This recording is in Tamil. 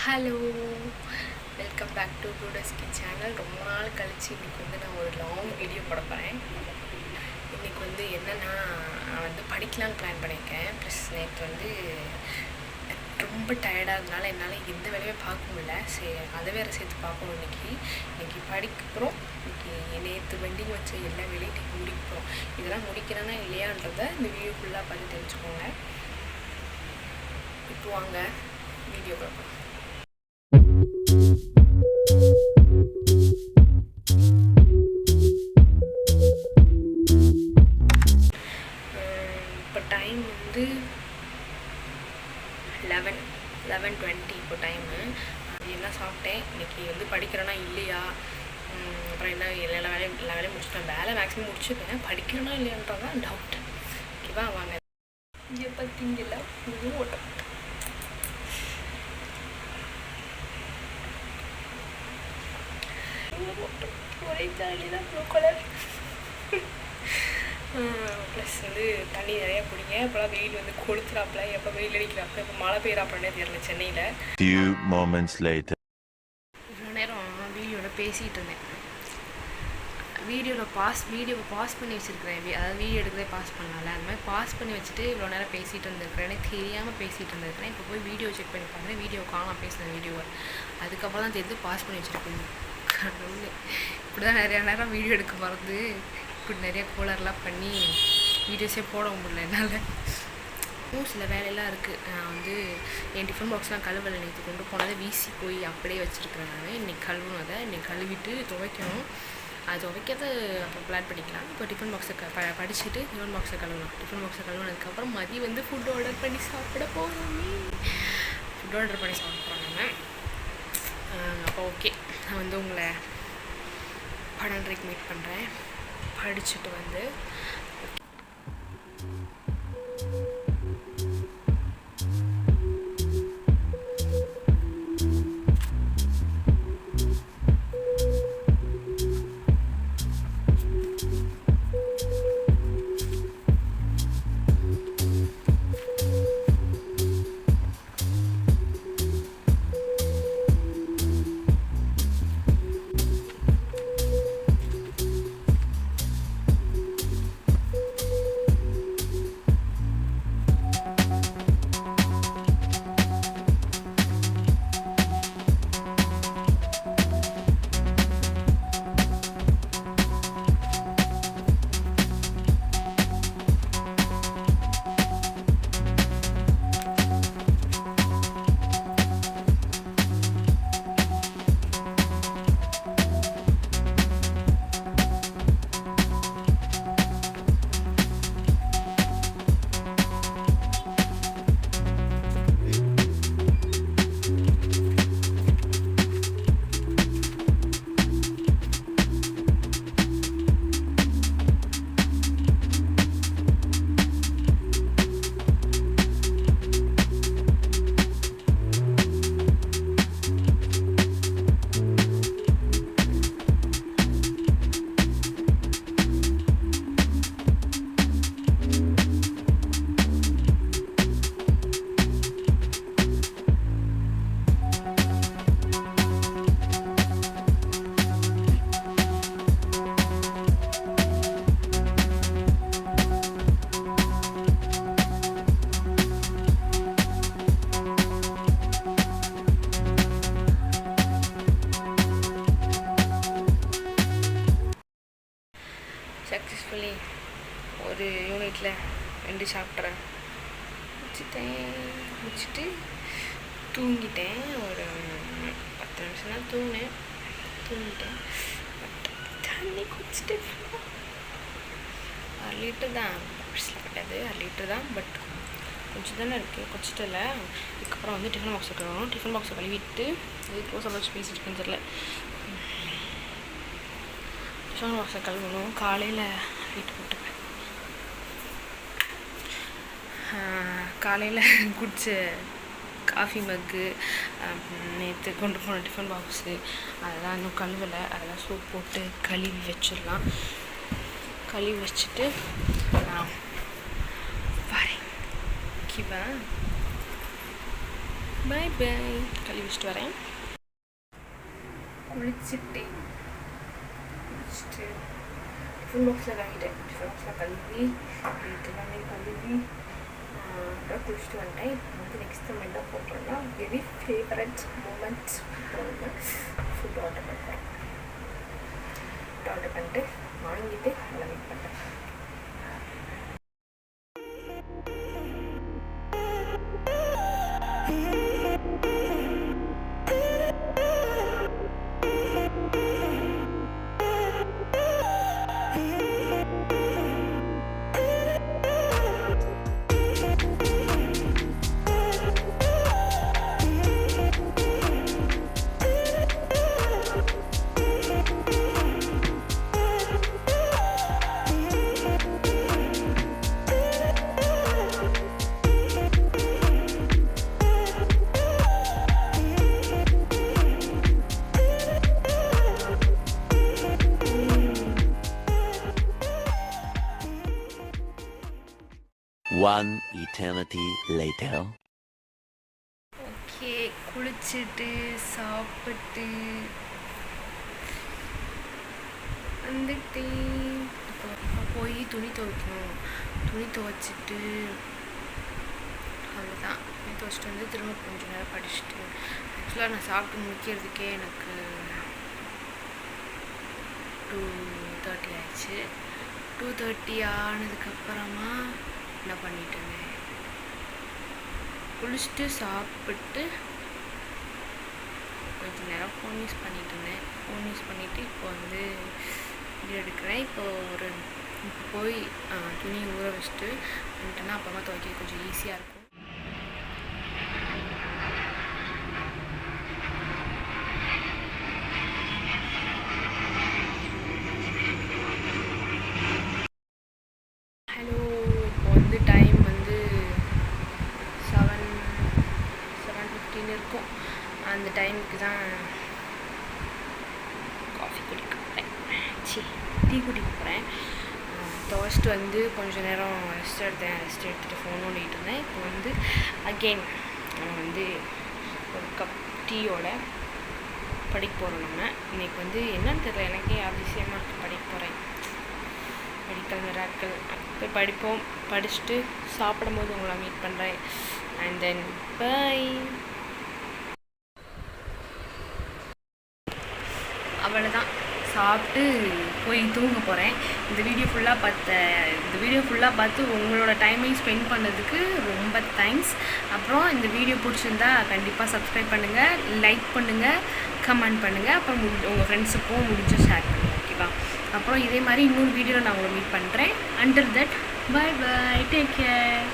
ஹலோ, வெல்கம் பேக் டு டூடஸ்கி சேனல். ரொம்ப நாள் கழிச்சு இன்றைக்கி நான் ஒரு லாங் வீடியோ போட போகிறேன். இன்றைக்கி என்னென்னா, நான் படிக்கலான்னு பிளான் பண்ணியிருக்கேன். ப்ளஸ் நேற்று ரொம்ப டயர்டாக இருந்தனால என்னால் எந்த வேலையுமே பார்க்க முடியல. சரி, அதை வேறு சேர்த்து பார்க்கணும். இன்றைக்கி படிக்கிறோம். இன்றைக்கி நேற்று வெண்டிங் வச்ச எல்லா வேலையும் இன்றைக்கி முடிக்கிறோம். இதெல்லாம் முடிக்கிறேன்னா இல்லையான்றதை இந்த வீடியோ ஃபுல்லாக பார்த்து தெரிஞ்சுக்கோங்க. இப்போ வாங்க வீடியோ பார்ப்போம். இப்போ டைம் 11:20 இப்போ டைமு. என்ன சாப்பிட்டேன் இன்றைக்கி படிக்கிறேன்னா இல்லையா, அப்புறம் எல்லா வேலையும் முடிச்சுட்டேன். வேலை மேக்ஸிமம் முடிச்சுட்டேன். படிக்கிறேன்னா இல்லையான்றதான் டவுட். ஓகேவா, வாங்க. இங்கே பார்த்தீங்களா புது ஓட்டம். ஒரே ஜாலி தான். Blue colour. ப்ளஸ் தண்ணி நிறையா குடிங்க. இப்போலாம் வெயில் கொளுத்துறாப்புல. எப்போ வெயில் அடிக்கிறாப்புல, இப்போ மழை பெய்யறாப்புலன்னே தெரியல சென்னையில். இவ்வளோ நேரம் வீடியோவில் பேசிகிட்டு இருந்தேன். வீடியோவை பாஸ் பண்ணி வச்சுருக்கிறேன். அதாவது வீடியோ எடுக்கிறதே பாஸ் பண்ணல. அந்த மாதிரி பாஸ் பண்ணி வச்சுட்டு இவ்வளோ நேரம் பேசிகிட்டு இருந்திருக்கிறேன். எனக்கு தெரியாமல் பேசிகிட்டு இருந்திருக்கிறேன். இப்போ போய் வீடியோ செக் பண்ணி பார்க்குறேன். வீடியோ காணாமல் பேசுகிறேன் வீடியோவை. அதுக்கப்புறம் தான் தெரிஞ்சு பாஸ் பண்ணி வச்சுருக்கேன். கடவுள், இப்படி தான் நிறையா நேரம் வீடியோ எடுக்க மறந்து இப்படி நிறைய கோலர்லாம் பண்ணி வீடியோஸே போட முடியல என்னால். சில வேலையெல்லாம் இருக்குது. நான் என் டிஃபன் பாக்ஸ்லாம் கழுவலை. நேற்று கொண்டு போனதை வீசி போய் அப்படியே வச்சுருக்கிறேன். நான் இன்றைக்கி கழுவணும். அதை இன்றைக்கி கழுவிட்டு துவைக்கணும். அது துவைக்கிறத அப்போ பிளான் பண்ணிக்கலாம். இப்போ டிஃபன் பாக்ஸை படிச்சுட்டு டிஃபன் பாக்ஸை கழுவலாம். டிஃபன் பாக்ஸை கழுவுனதுக்கப்புறம் மதியம் ஃபுட் ஆர்டர் பண்ணி சாப்பிட போகிறோமே. ஃபுட் ஆர்டர் பண்ணி சாப்பிட போகிறாங்க. அப்போ ஓகே, நான் உங்களை 12:30 மீட் பண்ணுறேன். படிச்சுட்டு சக்ஸஸ்ஃபுல்லி ஒரு யூனிட்டில் 2 சாப்டரை முடிச்சுட்டு தூங்கிட்டேன். ஒரு 10 நிமிஷம் தான் தூங்கிட்டேன். பட் தண்ணி குடிச்சிட்டு 1 லிட்டர் தான் பட்டாது. 1 லிட்டர் தான், பட் கொஞ்சம் தானே இருக்குது. குடிச்சிட்டு இல்லை. இதுக்கப்புறம் டிஃபன் பாக்ஸை கழுவணும். டிஃபன் பாக்ஸை கழுவிட்டு எதுக்கோ சமைச்சு பேசிட்டு இருக்கேன்னு தெரியல. டிஃபன் பாக்ஸை கழுவணும். காலையில் வீட்டு போட்டுப்பேன். காலையில் குடிச்ச காஃபி மக்கு, நேற்று கொண்டு போன டிஃபன் பாக்ஸு, அதெல்லாம் இன்னும் கழுவலை. அதெல்லாம் சோப் போட்டு கழுவி வச்சிடலாம். கழுவி வச்சுட்டு நான் வரேன். ஓகேவா? Bye bye. கழுவி வச்சுட்டு வரேன். குளிச்சுட்டு டிஃபன் பாக்ஸில் கழுவிட்டேன். டிஃபன் பாக்ஸில் கழுவி எல்லாமே கழுவி அப்புறம் குளிச்சுட்டு வந்துட்டேன். இப்போ வந்து நெக்ஸ்ட் நம்ம என்ன பண்ணுறோம்னா very favourite moment food order பண்ணுறேன். ஃபுட் ஆர்டர் பண்ணிட்டு வாங்கிட்டு நல்லா வெயிட் பண்ணுறேன். One eternity later. ஓகே, குளிச்சுட்டு சாப்பிட்டு வந்துட்டு இப்போ போய் துணி துவைக்கணும். துணி துவைச்சிட்டு அவ்வளோதான். துணி துவைச்சிட்டு வந்து திரும்ப கொஞ்சம் நேரம் படிச்சுட்டு ஆக்சுவலாக நான் சாப்பிட்டு முடிக்கிறதுக்கே எனக்கு 2:30 ஆயிடுச்சு. 2:30 ஆனதுக்கப்புறமா என்ன பண்ணிட்டு இருந்தேன், குளிச்சுட்டு சாப்பிட்டு கொஞ்சம் நேரம் ஃபோன் யூஸ் பண்ணிட்டு இருந்தேன். ஃபோன் யூஸ் பண்ணிவிட்டு இப்போ வந்து வீடியோ எடுக்கிறேன். இப்போ போய் துணி ஊற வச்சுட்டு வந்துட்டேன்னா அப்புறமா துவைக்க கொஞ்சம் ஈஸியாக இருக்கும். ஹலோ, இப்போ வந்து டைம் வந்து 7:15 இருக்கும். அந்த டைமுக்கு தான் காஃபி குடிக்க போகிறேன். டீ குடிக்க போகிறேன். துவைச்சிட்டு வந்து கொஞ்சம் நேரம் ரெஸ்ட் எடுத்துகிட்டு ஃபோன் ஓடிட்டு இருந்தேன். இப்போ வந்து அகெயின் நம்ம வந்து ஒரு கப் டீயோட படிக்க போகிறோம். நம்ம இன்றைக்கி வந்து என்னன்னு தெரியல, எனக்கே அதிசயமாக இருக்குது. படிக்க போகிறேன். மெடிக்கல் மிராக்கிள் போய் படிப்போம். படிச்சுட்டு சாப்பிடும் போது உங்களை மீட் பண்ணுறேன். And then bye. அவ்வளோதான், சாப்பிட்டு போய் தூங்க போகிறேன். இந்த வீடியோ ஃபுல்லாக பார்த்து உங்களோட டைமையும் ஸ்பெண்ட் பண்ணதுக்கு ரொம்ப தேங்க்ஸ். அப்புறம் இந்த வீடியோ பிடிச்சிருந்தா கண்டிப்பாக சப்ஸ்கிரைப் பண்ணுங்கள், லைக் பண்ணுங்கள், கமெண்ட் பண்ணுங்கள். அப்புறம் உங்கள் ஃப்ரெண்ட்ஸுக்கும் முடிஞ்ச ஷேர் பண்ணுங்கள். ஓகேவா? அப்புறம் இதே மாதிரி இன்னொரு வீடியோவில் நான் உங்களை மீட் பண்ணுறேன். Until that bye bye, take care.